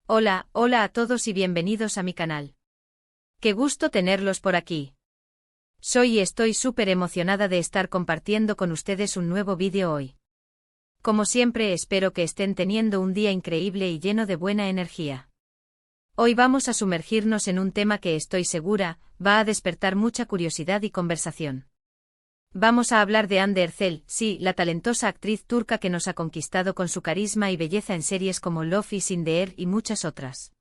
Hola, hola a todos y bienvenidos a mi canal. Qué gusto tenerlos por aquí. Soy y estoy súper emocionada de estar compartiendo con ustedes un nuevo vídeo hoy. Como siempre espero que estén teniendo un día increíble y lleno de buena energía. Hoy vamos a sumergirnos en un tema que estoy segura va a despertar mucha curiosidad y conversación. Vamos a hablar de Hande Erçel, sí, la talentosa actriz turca que nos ha conquistado con su carisma y belleza en series como Love is in the Air y muchas otras.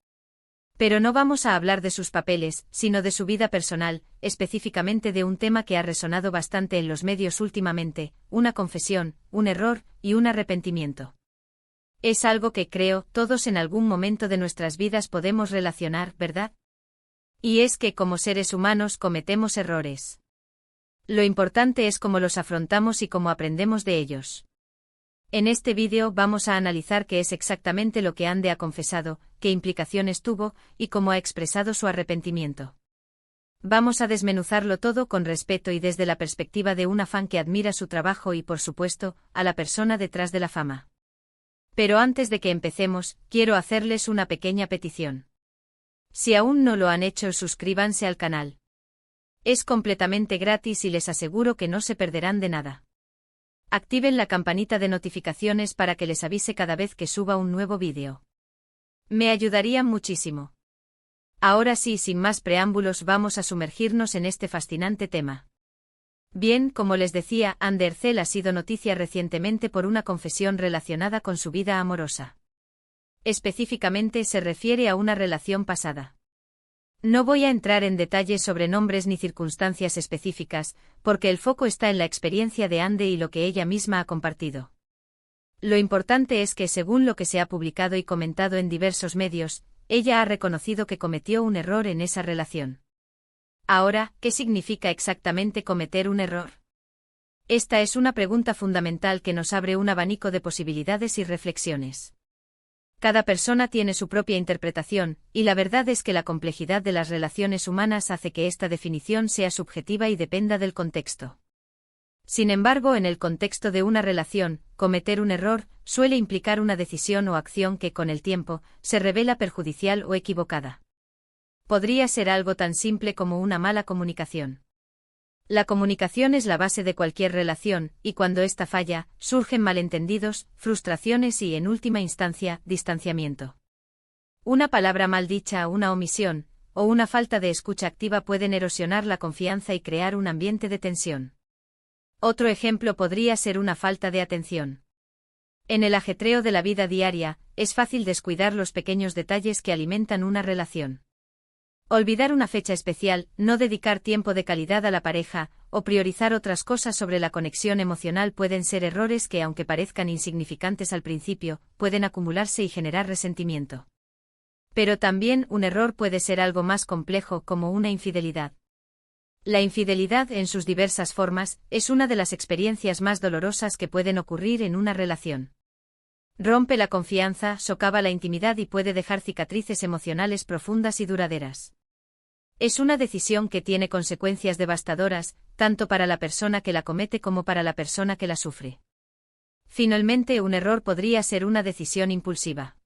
Pero no vamos a hablar de sus papeles, sino de su vida personal, específicamente de un tema que ha resonado bastante en los medios últimamente, una confesión, un error y un arrepentimiento. Es algo que creo todos en algún momento de nuestras vidas podemos relacionar, ¿verdad? Y es que como seres humanos cometemos errores. Lo importante es cómo los afrontamos y cómo aprendemos de ellos. En este vídeo vamos a analizar qué es exactamente lo que Hande ha confesado, qué implicaciones tuvo, y cómo ha expresado su arrepentimiento. Vamos a desmenuzarlo todo con respeto y desde la perspectiva de una fan que admira su trabajo y, por supuesto, a la persona detrás de la fama. Pero antes de que empecemos, quiero hacerles una pequeña petición. Si aún no lo han hecho, suscríbanse al canal. Es completamente gratis y les aseguro que no se perderán de nada. Activen la campanita de notificaciones para que les avise cada vez que suba un nuevo vídeo. Me ayudarían muchísimo. Ahora sí, sin más preámbulos, vamos a sumergirnos en este fascinante tema. Bien, como les decía, Hande Erçel ha sido noticia recientemente por una confesión relacionada con su vida amorosa. Específicamente se refiere a una relación pasada. No voy a entrar en detalles sobre nombres ni circunstancias específicas, porque el foco está en la experiencia de Hande y lo que ella misma ha compartido. Lo importante es que, según lo que se ha publicado y comentado en diversos medios, ella ha reconocido que cometió un error en esa relación. Ahora, ¿qué significa exactamente cometer un error? Esta es una pregunta fundamental que nos abre un abanico de posibilidades y reflexiones. Cada persona tiene su propia interpretación, y la verdad es que la complejidad de las relaciones humanas hace que esta definición sea subjetiva y dependa del contexto. Sin embargo, en el contexto de una relación, cometer un error suele implicar una decisión o acción que con el tiempo se revela perjudicial o equivocada. Podría ser algo tan simple como una mala comunicación. La comunicación es la base de cualquier relación, y cuando ésta falla, surgen malentendidos, frustraciones y, en última instancia, distanciamiento. Una palabra mal dicha, una omisión, o una falta de escucha activa pueden erosionar la confianza y crear un ambiente de tensión. Otro ejemplo podría ser una falta de atención. En el ajetreo de la vida diaria, es fácil descuidar los pequeños detalles que alimentan una relación. Olvidar una fecha especial, no dedicar tiempo de calidad a la pareja, o priorizar otras cosas sobre la conexión emocional pueden ser errores que, aunque parezcan insignificantes al principio, pueden acumularse y generar resentimiento. Pero también un error puede ser algo más complejo, como una infidelidad. La infidelidad, en sus diversas formas, es una de las experiencias más dolorosas que pueden ocurrir en una relación. Rompe la confianza, socava la intimidad y puede dejar cicatrices emocionales profundas y duraderas. Es una decisión que tiene consecuencias devastadoras, tanto para la persona que la comete como para la persona que la sufre. Finalmente, un error podría ser una decisión impulsiva.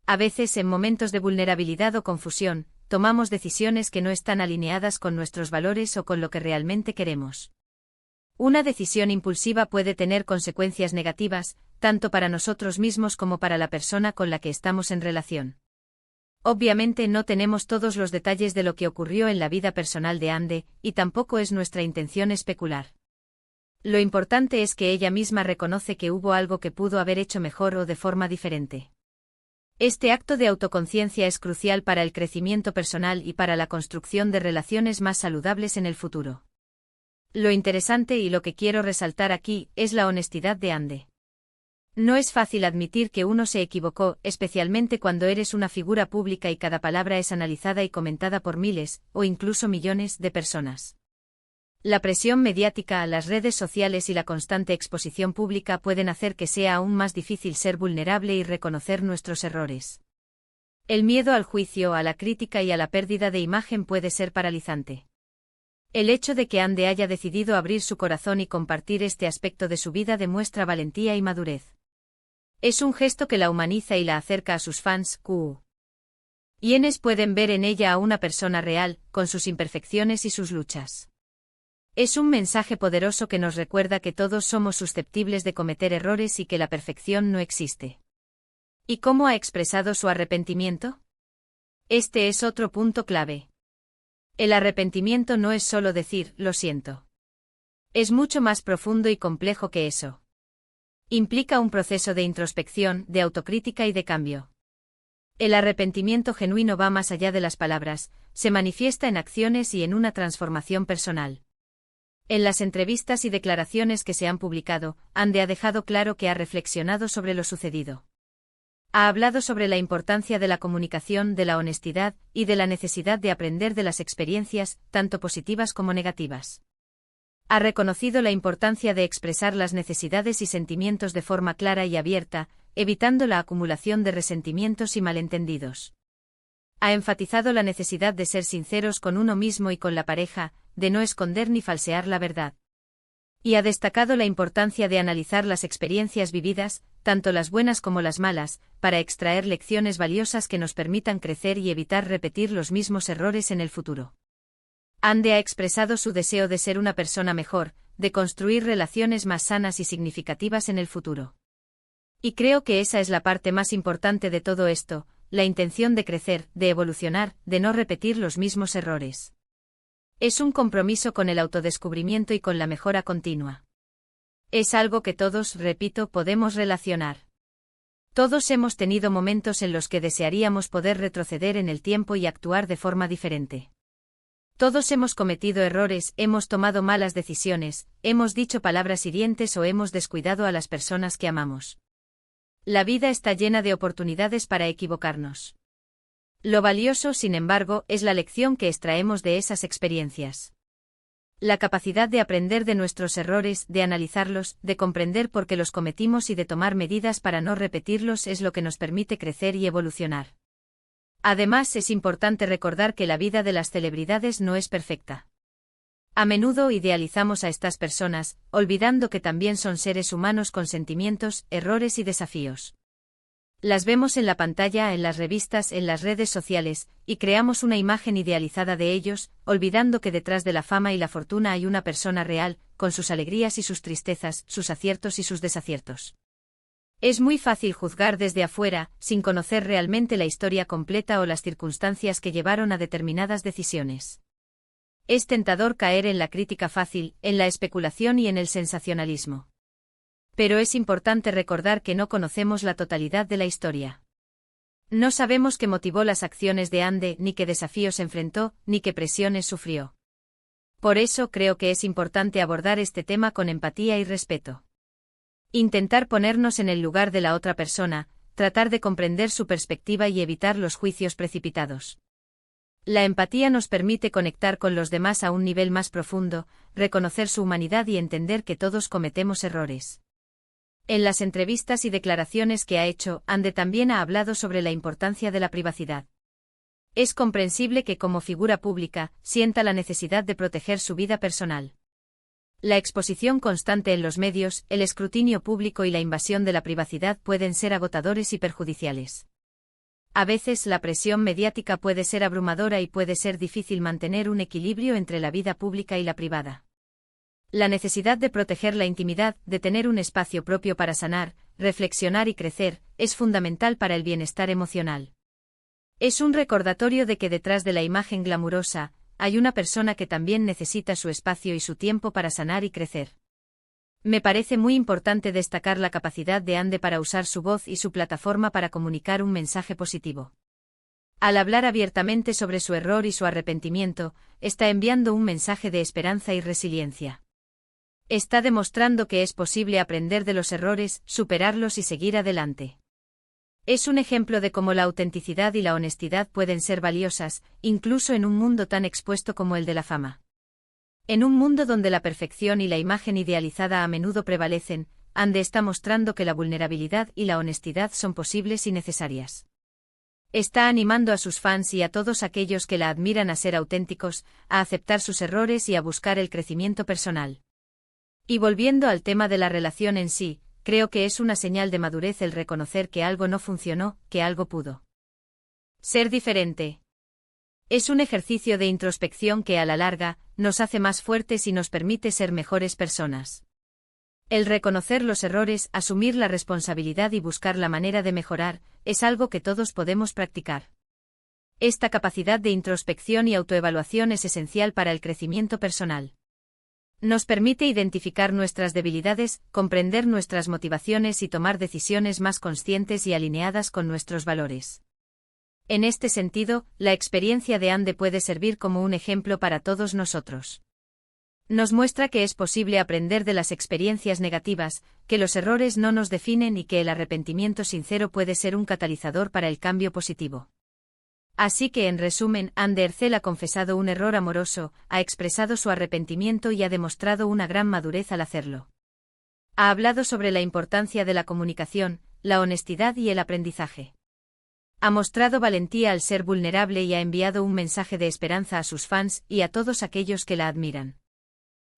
A veces, en momentos de vulnerabilidad o confusión, tomamos decisiones que no están alineadas con nuestros valores o con lo que realmente queremos. Una decisión impulsiva puede tener consecuencias negativas, tanto para nosotros mismos como para la persona con la que estamos en relación. Obviamente no tenemos todos los detalles de lo que ocurrió en la vida personal de Hande, y tampoco es nuestra intención especular. Lo importante es que ella misma reconoce que hubo algo que pudo haber hecho mejor o de forma diferente. Este acto de autoconciencia es crucial para el crecimiento personal y para la construcción de relaciones más saludables en el futuro. Lo interesante y lo que quiero resaltar aquí es la honestidad de Hande. No es fácil admitir que uno se equivocó, especialmente cuando eres una figura pública y cada palabra es analizada y comentada por miles, o incluso millones, de personas. La presión mediática, las redes sociales y la constante exposición pública pueden hacer que sea aún más difícil ser vulnerable y reconocer nuestros errores. El miedo al juicio, a la crítica y a la pérdida de imagen puede ser paralizante. El hecho de que Hande haya decidido abrir su corazón y compartir este aspecto de su vida demuestra valentía y madurez. Es un gesto que la humaniza y la acerca a sus fans. Quienes pueden ver en ella a una persona real, con sus imperfecciones y sus luchas. Es un mensaje poderoso que nos recuerda que todos somos susceptibles de cometer errores y que la perfección no existe. ¿Y cómo ha expresado su arrepentimiento? Este es otro punto clave. El arrepentimiento no es solo decir, lo siento. Es mucho más profundo y complejo que eso. Implica un proceso de introspección, de autocrítica y de cambio. El arrepentimiento genuino va más allá de las palabras, se manifiesta en acciones y en una transformación personal. En las entrevistas y declaraciones que se han publicado, Ande ha dejado claro que ha reflexionado sobre lo sucedido. Ha hablado sobre la importancia de la comunicación, de la honestidad, y de la necesidad de aprender de las experiencias, tanto positivas como negativas. Ha reconocido la importancia de expresar las necesidades y sentimientos de forma clara y abierta, evitando la acumulación de resentimientos y malentendidos. Ha enfatizado la necesidad de ser sinceros con uno mismo y con la pareja, de no esconder ni falsear la verdad. Y ha destacado la importancia de analizar las experiencias vividas, tanto las buenas como las malas, para extraer lecciones valiosas que nos permitan crecer y evitar repetir los mismos errores en el futuro. Ande ha expresado su deseo de ser una persona mejor, de construir relaciones más sanas y significativas en el futuro. Y creo que esa es la parte más importante de todo esto, la intención de crecer, de evolucionar, de no repetir los mismos errores. Es un compromiso con el autodescubrimiento y con la mejora continua. Es algo que todos, repito, podemos relacionar. Todos hemos tenido momentos en los que desearíamos poder retroceder en el tiempo y actuar de forma diferente. Todos hemos cometido errores, hemos tomado malas decisiones, hemos dicho palabras hirientes o hemos descuidado a las personas que amamos. La vida está llena de oportunidades para equivocarnos. Lo valioso, sin embargo, es la lección que extraemos de esas experiencias. La capacidad de aprender de nuestros errores, de analizarlos, de comprender por qué los cometimos y de tomar medidas para no repetirlos es lo que nos permite crecer y evolucionar. Además, es importante recordar que la vida de las celebridades no es perfecta. A menudo idealizamos a estas personas, olvidando que también son seres humanos con sentimientos, errores y desafíos. Las vemos en la pantalla, en las revistas, en las redes sociales, y creamos una imagen idealizada de ellos, olvidando que detrás de la fama y la fortuna hay una persona real, con sus alegrías y sus tristezas, sus aciertos y sus desaciertos. Es muy fácil juzgar desde afuera, sin conocer realmente la historia completa o las circunstancias que llevaron a determinadas decisiones. Es tentador caer en la crítica fácil, en la especulación y en el sensacionalismo. Pero es importante recordar que no conocemos la totalidad de la historia. No sabemos qué motivó las acciones de Ande, ni qué desafíos enfrentó, ni qué presiones sufrió. Por eso creo que es importante abordar este tema con empatía y respeto. Intentar ponernos en el lugar de la otra persona, tratar de comprender su perspectiva y evitar los juicios precipitados. La empatía nos permite conectar con los demás a un nivel más profundo, reconocer su humanidad y entender que todos cometemos errores. En las entrevistas y declaraciones que ha hecho, Ande también ha hablado sobre la importancia de la privacidad. Es comprensible que como figura pública, sienta la necesidad de proteger su vida personal. La exposición constante en los medios, el escrutinio público y la invasión de la privacidad pueden ser agotadores y perjudiciales. A veces la presión mediática puede ser abrumadora y puede ser difícil mantener un equilibrio entre la vida pública y la privada. La necesidad de proteger la intimidad, de tener un espacio propio para sanar, reflexionar y crecer, es fundamental para el bienestar emocional. Es un recordatorio de que detrás de la imagen glamurosa, hay una persona que también necesita su espacio y su tiempo para sanar y crecer. Me parece muy importante destacar la capacidad de Ande para usar su voz y su plataforma para comunicar un mensaje positivo. Al hablar abiertamente sobre su error y su arrepentimiento, está enviando un mensaje de esperanza y resiliencia. Está demostrando que es posible aprender de los errores, superarlos y seguir adelante. Es un ejemplo de cómo la autenticidad y la honestidad pueden ser valiosas, incluso en un mundo tan expuesto como el de la fama. En un mundo donde la perfección y la imagen idealizada a menudo prevalecen, Ande está mostrando que la vulnerabilidad y la honestidad son posibles y necesarias. Está animando a sus fans y a todos aquellos que la admiran a ser auténticos, a aceptar sus errores y a buscar el crecimiento personal. Y volviendo al tema de la relación en sí, creo que es una señal de madurez el reconocer que algo no funcionó, que algo pudo Ser diferente. Es un ejercicio de introspección que a la larga nos hace más fuertes y nos permite ser mejores personas. El reconocer los errores, asumir la responsabilidad y buscar la manera de mejorar, es algo que todos podemos practicar. Esta capacidad de introspección y autoevaluación es esencial para el crecimiento personal. Nos permite identificar nuestras debilidades, comprender nuestras motivaciones y tomar decisiones más conscientes y alineadas con nuestros valores. En este sentido, la experiencia de Ande puede servir como un ejemplo para todos nosotros. Nos muestra que es posible aprender de las experiencias negativas, que los errores no nos definen y que el arrepentimiento sincero puede ser un catalizador para el cambio positivo. Así que, en resumen, Ande Ercel ha confesado un error amoroso, ha expresado su arrepentimiento y ha demostrado una gran madurez al hacerlo. Ha hablado sobre la importancia de la comunicación, la honestidad y el aprendizaje. Ha mostrado valentía al ser vulnerable y ha enviado un mensaje de esperanza a sus fans y a todos aquellos que la admiran.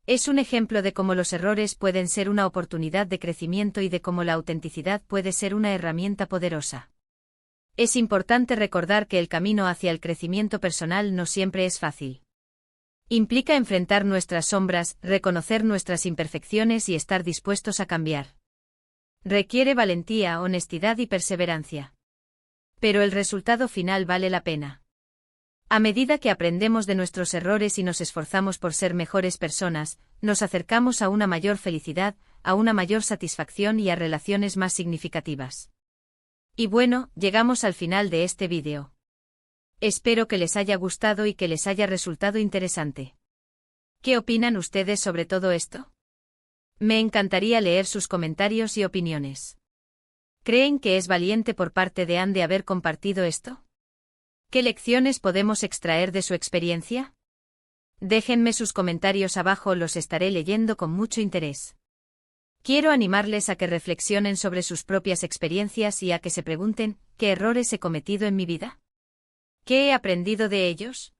Es un ejemplo de cómo los errores pueden ser una oportunidad de crecimiento y de cómo la autenticidad puede ser una herramienta poderosa. Es importante recordar que el camino hacia el crecimiento personal no siempre es fácil. Implica enfrentar nuestras sombras, reconocer nuestras imperfecciones y estar dispuestos a cambiar. Requiere valentía, honestidad y perseverancia. Pero el resultado final vale la pena. A medida que aprendemos de nuestros errores y nos esforzamos por ser mejores personas, nos acercamos a una mayor felicidad, a una mayor satisfacción y a relaciones más significativas. Y bueno, llegamos al final de este vídeo. Espero que les haya gustado y que les haya resultado interesante. ¿Qué opinan ustedes sobre todo esto? Me encantaría leer sus comentarios y opiniones. ¿Creen que es valiente por parte de Ande haber compartido esto? ¿Qué lecciones podemos extraer de su experiencia? Déjenme sus comentarios abajo, los estaré leyendo con mucho interés. Quiero animarles a que reflexionen sobre sus propias experiencias y a que se pregunten, ¿qué errores he cometido en mi vida? ¿Qué he aprendido de ellos?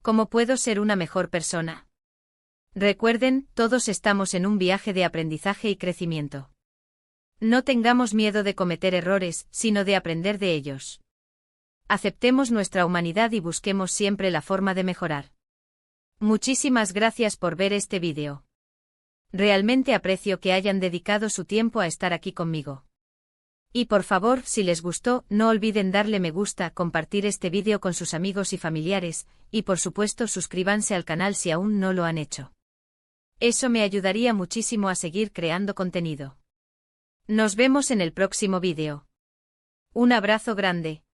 ¿Cómo puedo ser una mejor persona? Recuerden, todos estamos en un viaje de aprendizaje y crecimiento. No tengamos miedo de cometer errores, sino de aprender de ellos. Aceptemos nuestra humanidad y busquemos siempre la forma de mejorar. Muchísimas gracias por ver este vídeo. Realmente aprecio que hayan dedicado su tiempo a estar aquí conmigo. Y por favor, si les gustó, no olviden darle me gusta, compartir este vídeo con sus amigos y familiares, y por supuesto suscríbanse al canal si aún no lo han hecho. Eso me ayudaría muchísimo a seguir creando contenido. Nos vemos en el próximo vídeo. Un abrazo grande.